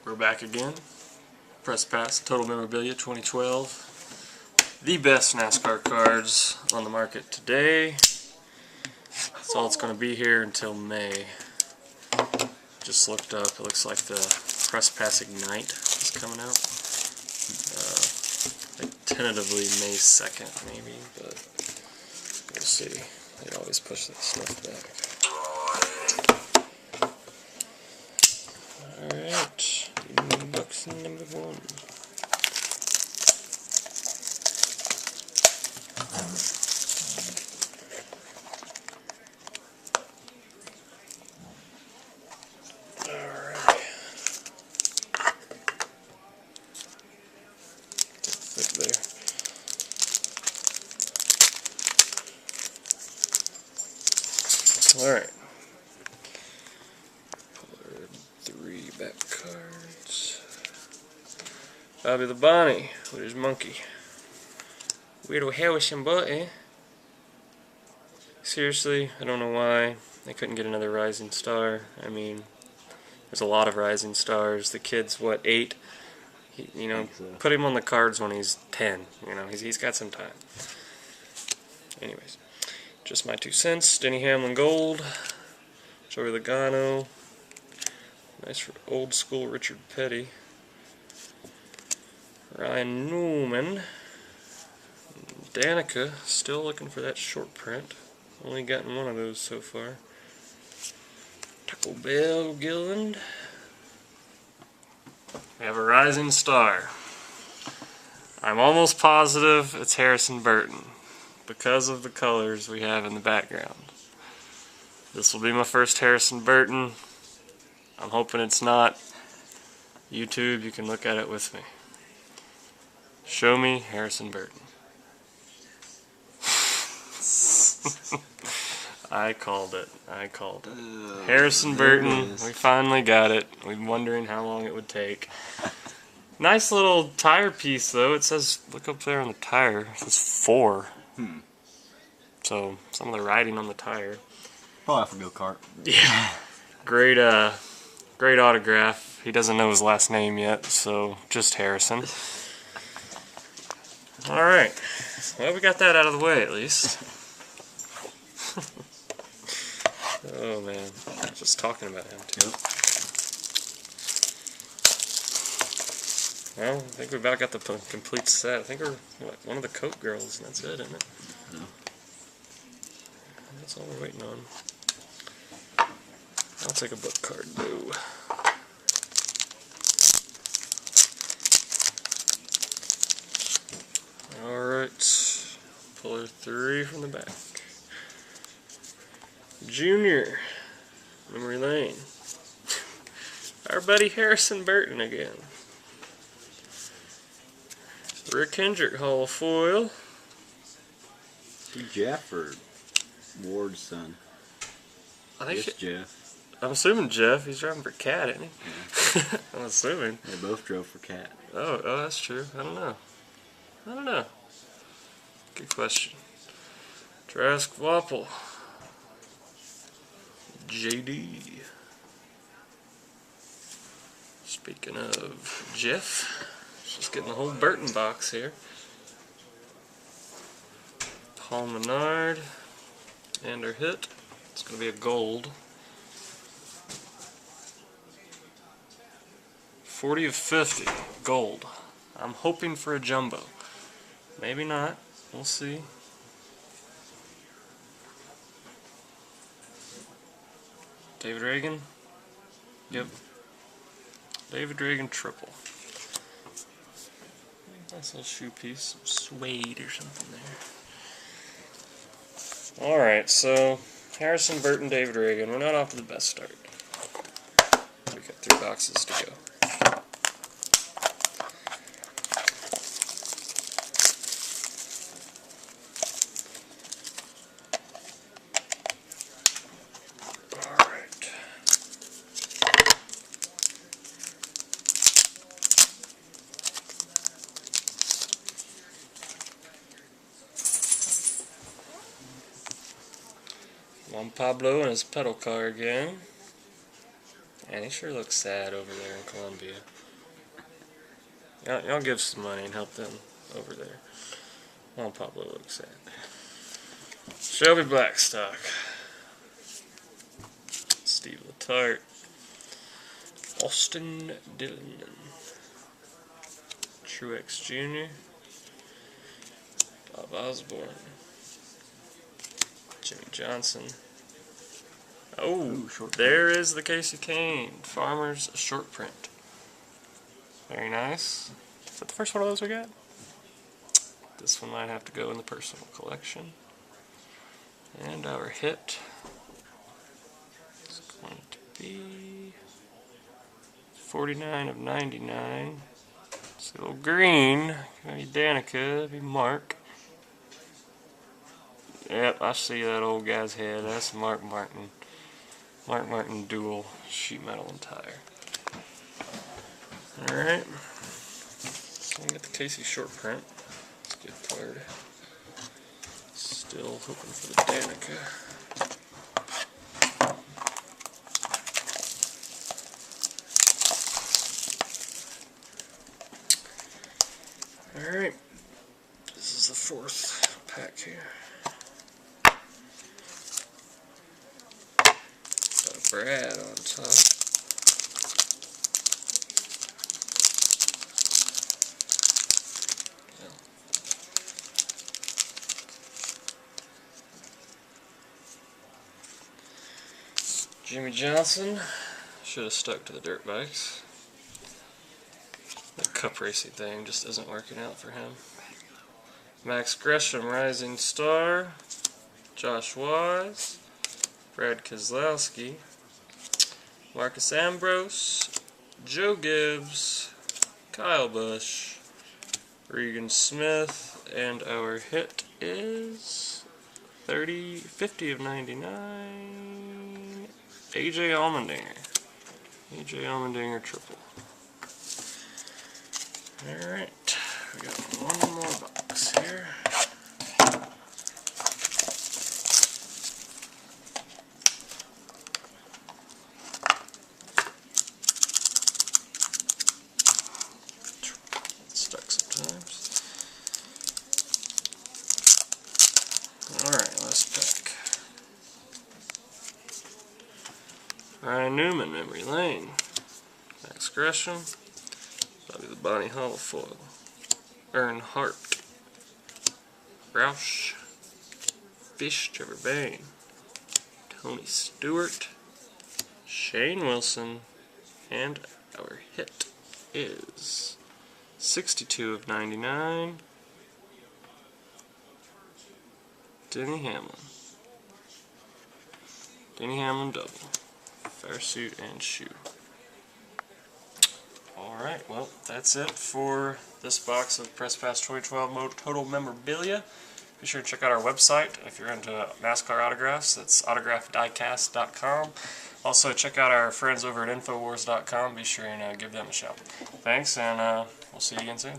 We're back again. Press Pass, Total Memorabilia 2012. The best NASCAR cards on the market today. That's all it's going to be here until May. Just looked up, it looks like the Press Pass Ignite is coming out. Like tentatively May 2nd maybe, but we'll see. They always push that stuff back. Alright, box number 1. Alright. Thick there. Alright. 3 back cards. Bobby the Bonnie with his monkey. Weirdo Harrison Button. Seriously, I don't know why they couldn't get another Rising Star. I mean, there's a lot of Rising Stars. The kid's, what, 8? Put him on the cards when he's 10. He's got some time. Anyways, just my 2 cents. Denny Hamlin Gold. Joey Logano. Nice for old school Richard Petty. Ryan Newman. Danica, still looking for that short print. Only gotten one of those so far. Taco Bell Gilliland. We have a Rising Star. I'm almost positive it's Harrison Burton because of the colors we have in the background. This will be my first Harrison Burton. I'm hoping it's not. YouTube, you can look at it with me. Show me Harrison Burton. I called it. Harrison Burton, we finally got it. We've been wondering how long it would take. Nice little tire piece though. It says, look up there on the tire, it says 4. So, some of the writing on the tire. Probably off a go-kart. Yeah. Great autograph. He doesn't know his last name yet, so just Harrison. Alright. Well, we got that out of the way at least. Oh man. Just talking about him too. Yep. Well, I think we about got the complete set. I think we're one of the Coke girls, and that's it, isn't it? No. That's all we're waiting on. I'll take a book card, though. Alright. Puller 3 from the back. Junior. Memory Lane. Our buddy Harrison Burton again. Rick Hendrick Hall of Foil. Jeff or Ward's son? I think it's Jeff. I'm assuming Jeff. He's driving for Cat, isn't he? Yeah. I'm assuming. They both drove for Cat. Oh, that's true. I don't know. Good question. Trask Wapple. JD. Speaking of Jeff, just getting the whole Burton box here. Paul Menard. And our hit. It's going to be a gold. 40 of 50. Gold. I'm hoping for a jumbo. Maybe not. We'll see. David Reagan. Yep. David Reagan triple. Nice little shoe piece. Some suede or something there. Alright, so Harrison Burton, David Reagan. We're not off to the best start. We got 3 boxes to go. Juan Pablo and his pedal car again. And he sure looks sad over there in Colombia. Y'all give some money and help them over there. Juan Pablo looks sad. Shelby Blackstock. Steve Letarte. Austin Dillon. Truex Jr. Bob Osborne. Jimmy Johnson. Oh, there is the Casey Kane Farmer's short print. Very nice. Is that the first one of those we got? This one might have to go in the personal collection. And our hit is going to be 49 of 99. It's a little green. Maybe Danica, maybe Mark. Yep, I see that old guy's head. That's Mark Martin. Mark Martin dual sheet metal and tire. Alright. So we got the Casey short print. It's a good card. Still hoping for the Danica. Alright. This is the fourth pack here. Brad on top. Jimmy Johnson should have stuck to the dirt bikes. The cup racing thing just isn't working out for him. Max Gresham, Rising Star. Josh Wise. Brad Keselowski. Marcus Ambrose, Joe Gibbs, Kyle Busch, Regan Smith, and our hit is 50 of 99, AJ Allmendinger. AJ Allmendinger triple. Alright, we got one more box here. Stuck sometimes. Alright, last pack. Ryan Newman, Memory Lane. Max Gresham. Bobby the Bonnie Holofoil. Earnhardt. Roush. Fish, Trevor Bayne. Tony Stewart. Shane Wilson. And our hit is 62 of 99. Denny Hamlin. Denny Hamlin double. Fair suit and shoe. Alright, well, that's it for this box of Press Pass 2012 Total Memorabilia. Be sure to check out our website if you're into NASCAR autographs. That's autographdiecast.com. Also, check out our friends over at Infowars.com. Be sure and give them a shout. Thanks, and we'll see you again soon.